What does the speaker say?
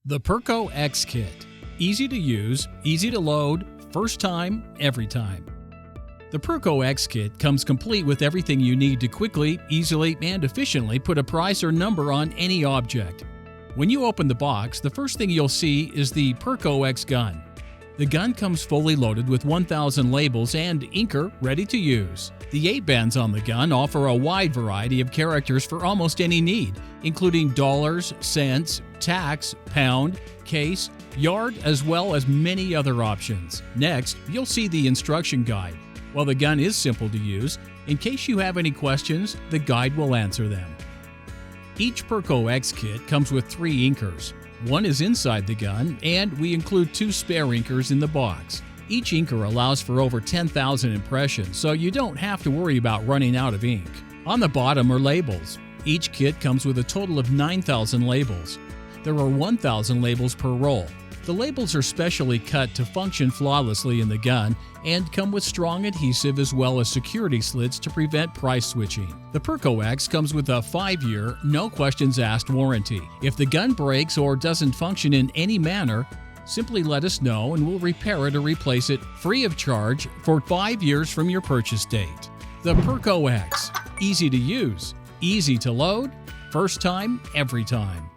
The Perco X kit. Easy to use, easy to load, first time, every time. The Perco X kit comes complete with everything you need to quickly, easily, and efficiently put a price or number on any object. When you open the box, the first thing you'll see is the Perco X gun. The gun comes fully loaded with 1,000 labels and inker ready to use. The 8 bands on the gun offer a wide variety of characters for almost any need, including dollars, cents, tax, pound, case, yard, as well as many other options. Next, you'll see the instruction guide. While the gun is simple to use, in case you have any questions, the guide will answer them. Each Perco X kit comes with 3 inkers. One is inside the gun, and we include 2 spare inkers in the box. Each inker allows for over 10,000 impressions, so you don't have to worry about running out of ink. On the bottom are labels. Each kit comes with a total of 9,000 labels. There are 1,000 labels per roll. The labels are specially cut to function flawlessly in the gun and come with strong adhesive as well as security slits to prevent price switching. The Perco X comes with a 5-year, no questions asked warranty. If the gun breaks or doesn't function in any manner, simply let us know and we'll repair it or replace it free of charge for 5 years from your purchase date. The Perco X. Easy to use, easy to load, first time, every time.